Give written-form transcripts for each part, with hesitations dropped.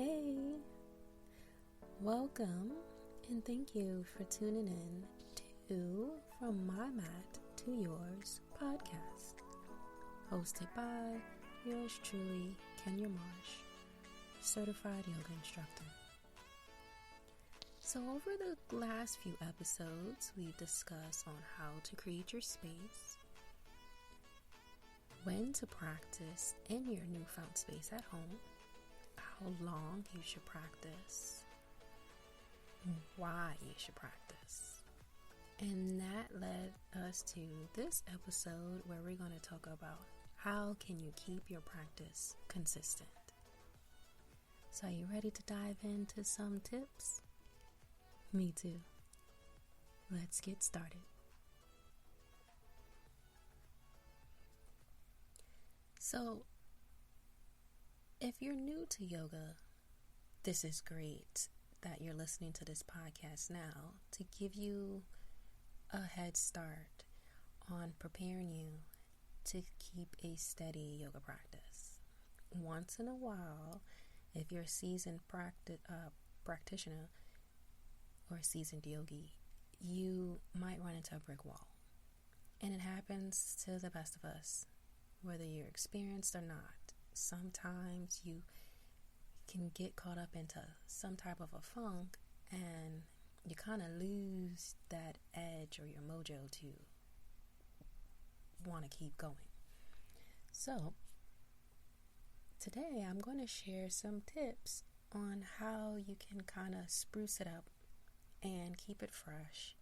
Hey, welcome and thank you for tuning in to From My Mat to Yours podcast, hosted by yours truly, Kenya Marsh, certified yoga instructor. So over the last few episodes, we've discussed on how to create your space, when to practice in your newfound space at home, how long you should practice, why you should practice. And that led us to this episode where we're going to talk about how can you keep your practice consistent. So are you ready to dive into some tips? Me too. Let's get started. So, if you're new to yoga, this is great that you're listening to this podcast now to give you a head start on preparing you to keep a steady yoga practice. Once in a while, if you're a seasoned practitioner or a seasoned yogi, you might run into a brick wall. And it happens to the best of us, whether you're experienced or not. Sometimes you can get caught up into some type of a funk and you kind of lose that edge or your mojo to want to keep going. So today I'm going to share some tips on how you can kind of spruce it up and keep it fresh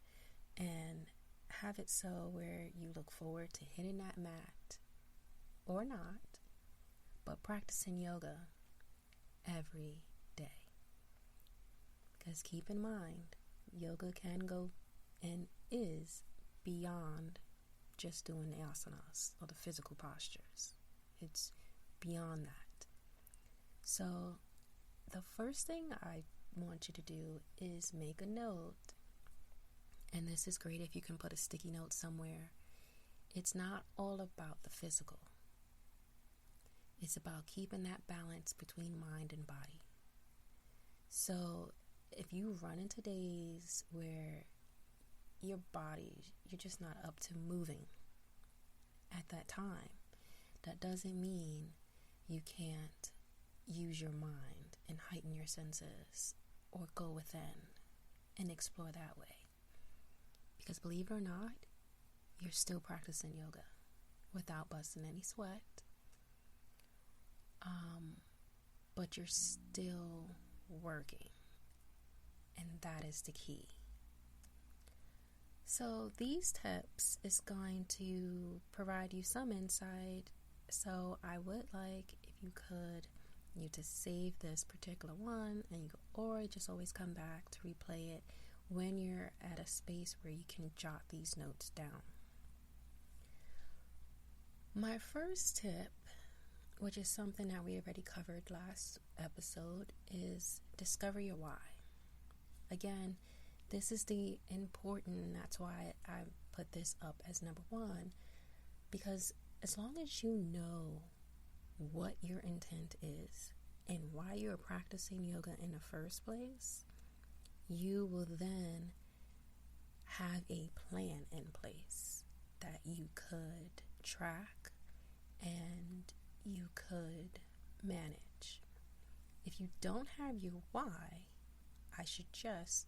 and have it so where you look forward to hitting that mat or not, but practicing yoga every day. Because keep in mind, yoga can go and is beyond just doing the asanas or the physical postures. It's beyond that. So the first thing I want you to do is make a note, and this is great if you can put a sticky note somewhere. It's not all about the physical. It's about keeping that balance between mind and body. So if you run into days where your body, you're just not up to moving at that time, that doesn't mean you can't use your mind and heighten your senses or go within and explore that way. Because believe it or not, you're still practicing yoga without busting any sweat. But you're still working, and that is the key. So these tips is going to provide you some insight. So I would like, if you could, you to save this particular one, and or just always come back to replay it when you're at a space where you can jot these notes down. My first tip, which is something that we already covered last episode, is discover your why. Again, this is the important, that's why I put this up as number one, because as long as you know what your intent is and why you're practicing yoga in the first place, you will then have a plan in place that you could track and you could manage. If you don't have your why, I suggest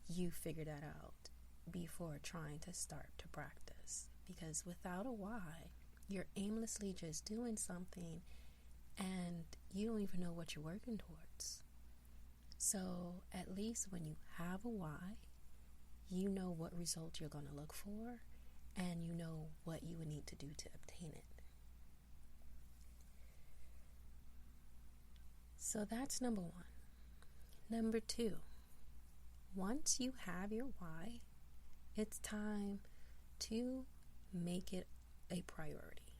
you figure that out before trying to start to practice. Because without a why, you're aimlessly just doing something and you don't even know what you're working towards. So at least when you have a why, you know what result you're going to look for and you know what you would need to do to obtain it. So that's number one. Number two, once you have your why, it's time to make it a priority.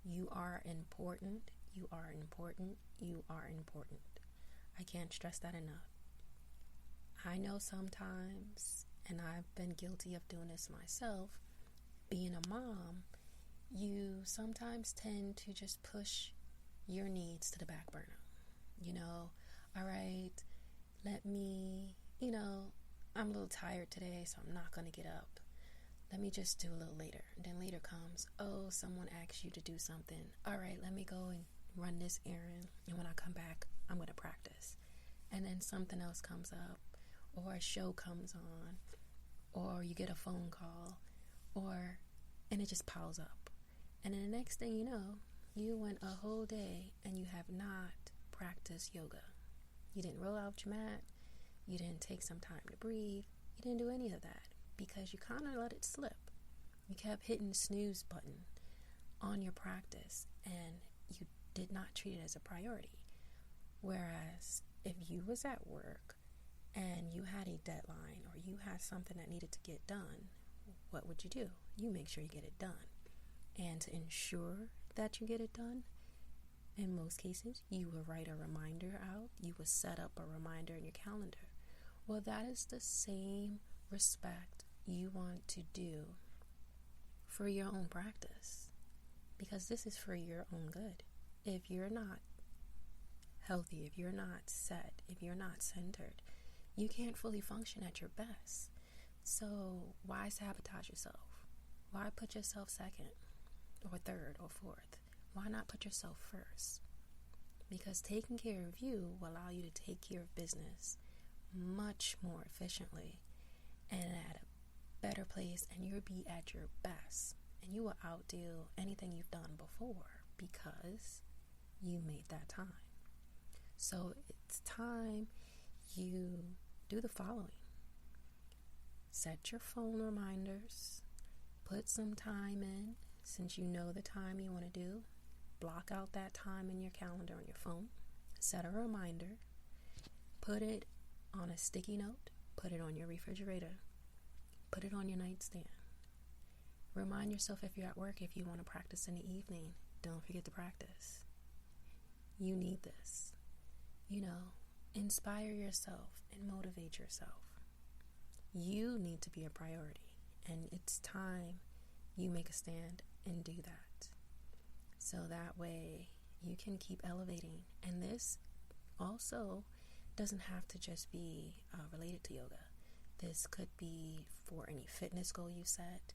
You are important, you are important, you are important. I can't stress that enough. I know sometimes, and I've been guilty of doing this myself, being a mom, you sometimes tend to just push your needs to the back burner. All right, let me, I'm a little tired today, so I'm not going to get up. Let me just do a little later. And then later comes, oh, someone asked you to do something. All right, let me go and run this errand. And when I come back, I'm going to practice. And then something else comes up, or a show comes on, or you get a phone call, and it just piles up. And then the next thing you know, you went a whole day and you have not practiced yoga. You didn't roll out your mat. You didn't take some time to breathe. You didn't do any of that because you kind of let it slip. You kept hitting the snooze button on your practice and you did not treat it as a priority. Whereas if you was at work and you had a deadline or you had something that needed to get done, what would you do? You make sure you get it done. And to ensure that you get it done, in most cases, you will write a reminder out. You will set up a reminder in your calendar. Well, that is the same respect you want to do for your own practice, because this is for your own good. If you're not healthy, if you're not set, if you're not centered, you can't fully function at your best. So why sabotage yourself? Why put yourself second or third or fourth? Why not put yourself first? Because taking care of you will allow you to take care of business much more efficiently and at a better place, and you'll be at your best, and you will outdo anything you've done before because you made that time. So it's time you do the following. Set your phone reminders. Put some time in. Since you know the time you want to do, block out that time in your calendar on your phone. Set a reminder. Put it on a sticky note. Put it on your refrigerator. Put it on your nightstand. Remind yourself if you're at work, if you want to practice in the evening, don't forget to practice. You need this. Inspire yourself and motivate yourself. You need to be a priority, and it's time you make a stand and do that. So that way you can keep elevating. And this also doesn't have to just be related to yoga. This could be for any fitness goal you set,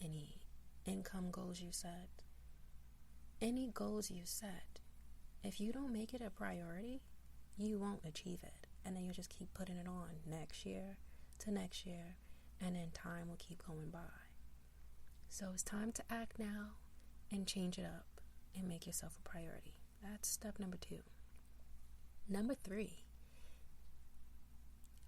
any income goals you set, any goals you set. If you don't make it a priority, you won't achieve it. And then you'll just keep putting it on next year to next year, and then time will keep going by. So it's time to act now and change it up and make yourself a priority. That's step number 2. Number 3,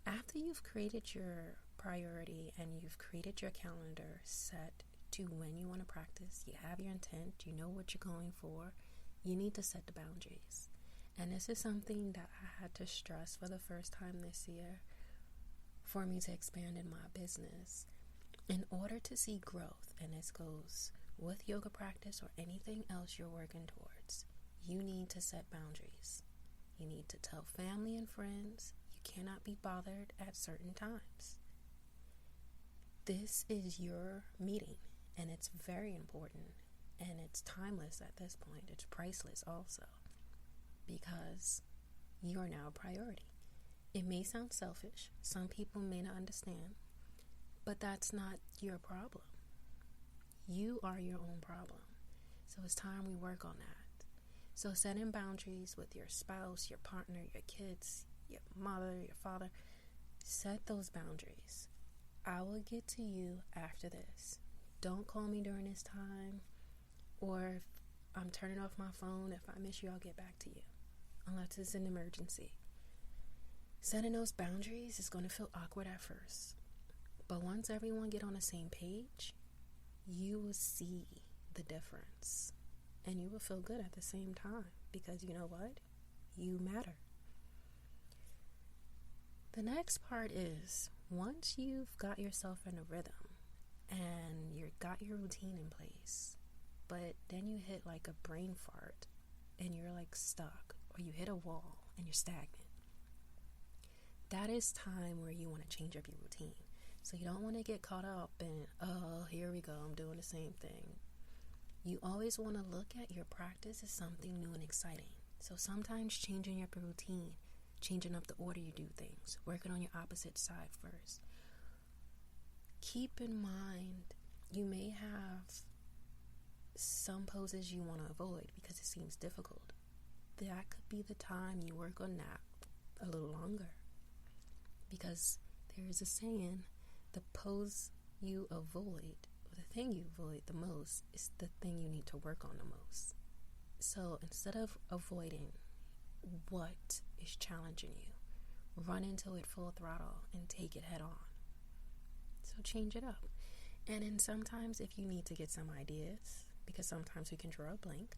after you've created your priority and you've created your calendar set to when you want to practice, you have your intent, you know what you're going for, you need to set the boundaries. And this is something that I had to stress for the first time this year for me to expand in my business. In order to see growth, and this goes with yoga practice or anything else you're working towards, you need to set boundaries. You need to tell family and friends you cannot be bothered at certain times. This is your meeting, and it's very important, and it's timeless at this point. It's priceless also, because you are now a priority. It may sound selfish. Some people may not understand, but that's not your problem. You are your own problem. So it's time we work on that. So setting boundaries with your spouse, your partner, your kids, your mother, your father, set those boundaries. I will get to you after this. Don't call me during this time, or if I'm turning off my phone, if I miss you, I'll get back to you, unless it's an emergency. Setting those boundaries is going to feel awkward at first, but once everyone get on the same page, you will see the difference, and you will feel good at the same time, because you know what? You matter. The next part is, once you've got yourself in a rhythm and you've got your routine in place, but then you hit like a brain fart and you're like stuck, or you hit a wall and you're stagnant, that is time where you want to change up your routine. So you don't want to get caught up in, oh, here we go, I'm doing the same thing. You always want to look at your practice as something new and exciting, So sometimes changing up your routine, changing up the order you do things, working on your opposite side first. Keep in mind, you may have some poses you want to avoid because it seems difficult. That could be the time you work on that a little longer. Because there is a saying, the pose you avoid, or the thing you avoid the most, is the thing you need to work on the most. So instead of avoiding what is challenging you, run into it full throttle and take it head on. So change it up. And then sometimes if you need to get some ideas, because sometimes we can draw a blank,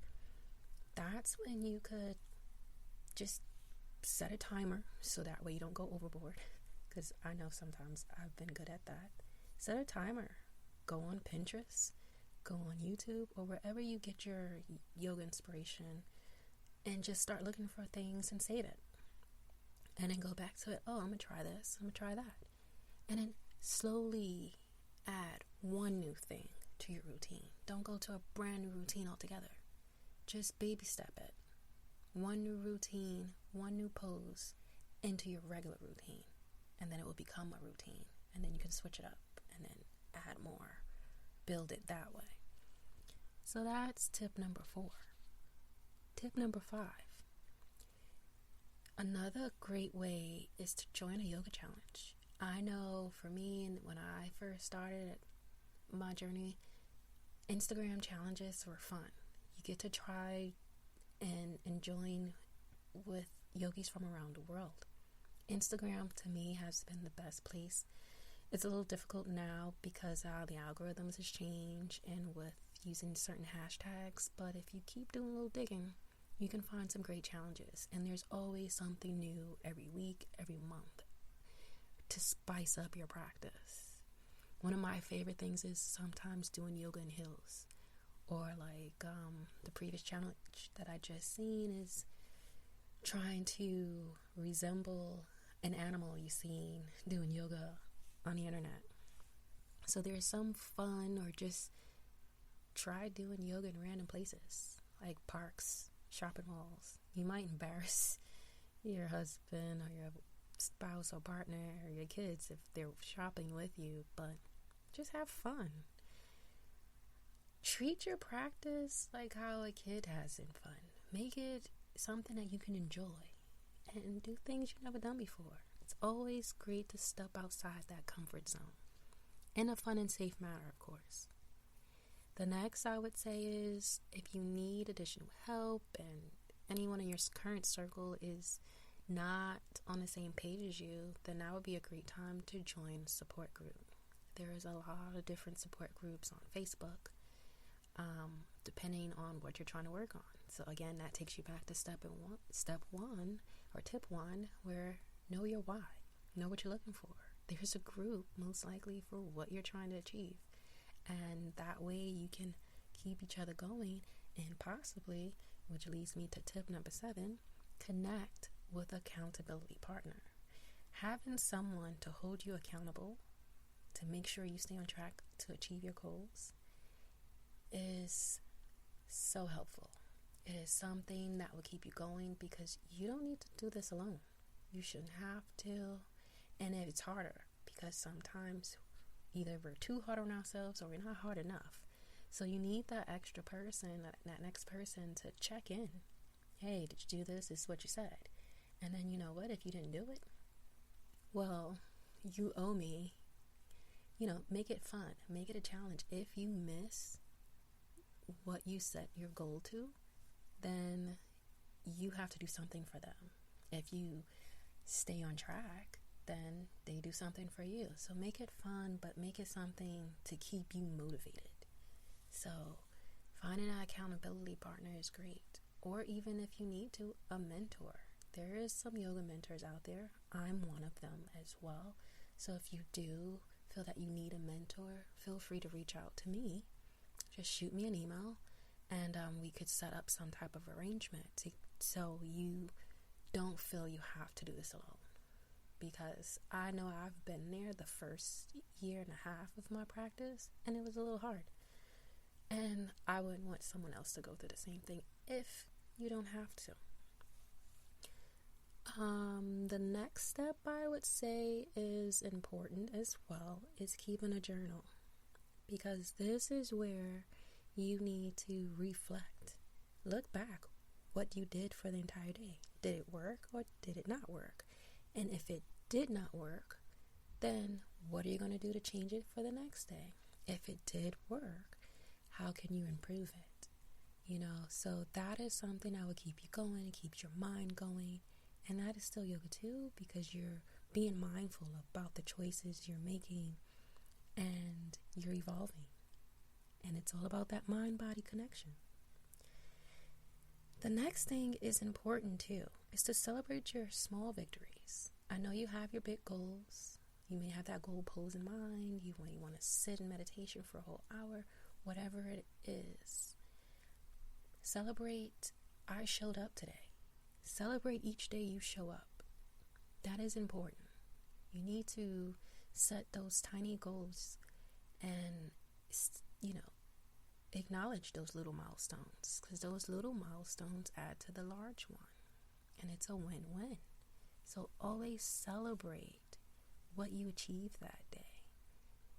that's when you could just set a timer so that way you don't go overboard. Because I know sometimes I've been good at that. Set a timer. Go on Pinterest, go on YouTube, or wherever you get your yoga inspiration, and just start looking for things and save it. And then go back to it. Oh, I'm going to try this. I'm going to try that. And then slowly add one new thing to your routine. Don't go to a brand new routine altogether. Just baby step it. One new routine, one new pose into your regular routine. And then it will become a routine. And then you can switch it up and then add more. Build it that way. So that's tip number 4. Tip number 5. Another great way is to join a yoga challenge. I know for me, when I first started my journey, Instagram challenges were fun. You get to try and join with yogis from around the world. Instagram to me has been the best place. It's a little difficult now because the algorithms has changed and with using certain hashtags, but if you keep doing a little digging, you can find some great challenges. And there's always something new every week, every month to spice up your practice. One of my favorite things is sometimes doing yoga in heels. Or like the previous challenge that I just seen is trying to resemble an animal you've seen doing yoga on the internet. So there's some fun, or just try doing yoga in random places like parks, shopping malls. You might embarrass your husband or your spouse or partner or your kids if they're shopping with you, but just have fun. Treat your practice like how a kid has in fun. Make it something that you can enjoy and do things you've never done before. It's always great to step outside that comfort zone in a fun and safe manner, of course. The next I would say is if you need additional help and anyone in your current circle is not on the same page as you, then that would be a great time to join a support group. There is a lot of different support groups on Facebook, depending on what you're trying to work on. So again, that takes you back to step one, or tip 1, where know your why. Know what you're looking for. There's a group most likely for what you're trying to achieve. And that way you can keep each other going, and possibly, which leads me to tip number 7, connect with an accountability partner. Having someone to hold you accountable, to make sure you stay on track to achieve your goals, is so helpful. It is something that will keep you going because you don't need to do this alone. You shouldn't have to. And it's harder because sometimes either we're too hard on ourselves or we're not hard enough. So you need that extra person, that next person to check in. Hey, did you do this? This is what you said. And then you know what? If you didn't do it, well, you owe me. Make it fun. Make it a challenge. If you miss what you set your goal to, then you have to do something for them. If you stay on track, then they do something for you. So make it fun, but make it something to keep you motivated. So finding an accountability partner is great. Or even if you need to, a mentor. There is some yoga mentors out there. I'm one of them as well. So if you do feel that you need a mentor, feel free to reach out to me. Just shoot me an email, and we could set up some type of arrangement so you don't feel you have to do this alone. Because I know I've been there the first year and a half of my practice, and it was a little hard. And I wouldn't want someone else to go through the same thing if you don't have to. The next step I would say is important as well is keeping a journal, because this is where you need to reflect. Look back what you did for the entire day. Did it work or did it not work? And if it did not work, then what are you going to do to change it for the next day? If it did work, how can you improve it? So that is something that will keep you going, it keeps your mind going. And that is still yoga too, because you're being mindful about the choices you're making and you're evolving. And it's all about that mind-body connection. The next thing is important too, is to celebrate your small victories. I know you have your big goals. You may have that goal pose in mind. You may want to sit in meditation for a whole hour, whatever it is. Celebrate, I showed up today. Celebrate each day you show up. That is important. You need to set those tiny goals and, acknowledge those little milestones, because those little milestones add to the large one, and it's a win-win. So always celebrate what you achieved that day.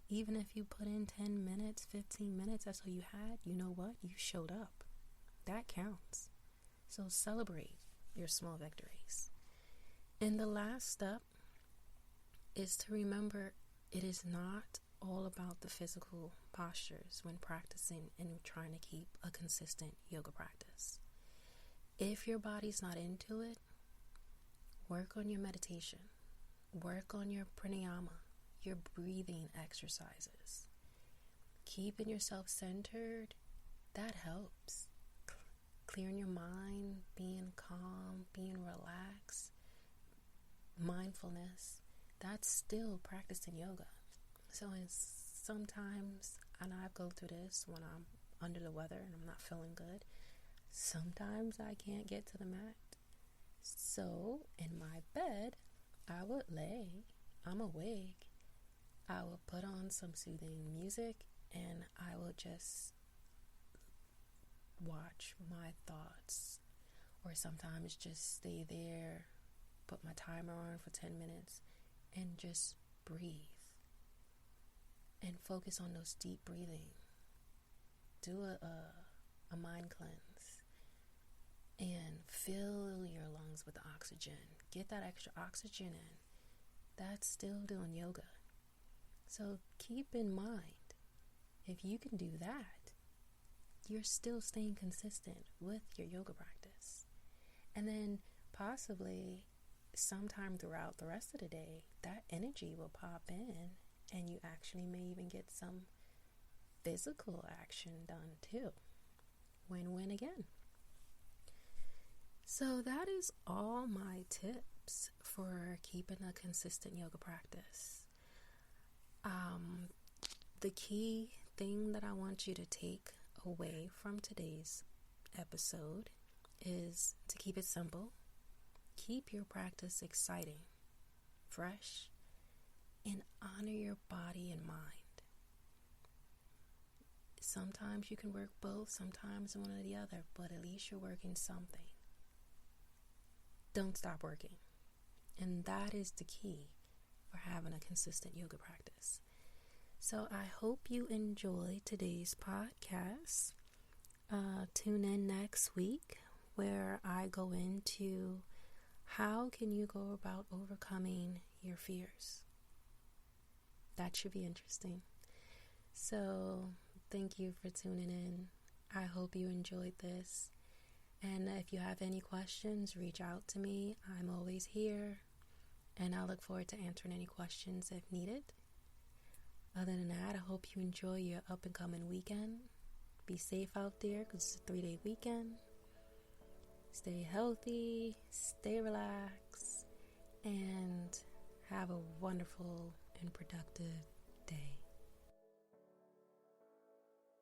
Even if you put in 10 minutes, 15 minutes, that's all you had, you know what? You showed up. That counts. So celebrate your small victories. And the last step is to remember it is not all about the physical postures when practicing and trying to keep a consistent yoga practice. If your body's not into it, work on your meditation. Work on your pranayama, your breathing exercises. Keeping yourself centered, that helps. Clearing your mind, being calm, being relaxed, mindfulness, that's still practicing yoga. So sometimes, and I go through this when I'm under the weather and I'm not feeling good, sometimes I can't get to the mat. So in my bed, I would lay, I'm awake, I would put on some soothing music and I would just watch my thoughts, or sometimes just stay there, put my timer on for 10 minutes and just breathe and focus on those deep breathing. Do a mind cleanse and fill your lungs with oxygen. Get that extra oxygen in. That's still doing yoga. So keep in mind, if you can do that, you're still staying consistent with your yoga practice. And then possibly sometime throughout the rest of the day, that energy will pop in and you actually may even get some physical action done too. Win-win again. So that is all my tips for keeping a consistent yoga practice. The key thing that I want you to take away from today's episode is to keep it simple. Keep your practice exciting, fresh, and honor your body and mind. Sometimes you can work both, sometimes one or the other, but at least you're working something. Don't stop working. And that is the key for having a consistent yoga practice. So I hope you enjoyed today's podcast. Tune in next week where I go into how can you go about overcoming your fears. That should be interesting. So thank you for tuning in. I hope you enjoyed this. And if you have any questions, reach out to me. I'm always here. And I look forward to answering any questions if needed. Other than that, I hope you enjoy your up and coming weekend. Be safe out there because it's a 3-day weekend. Stay healthy, stay relaxed, and have a wonderful and productive day.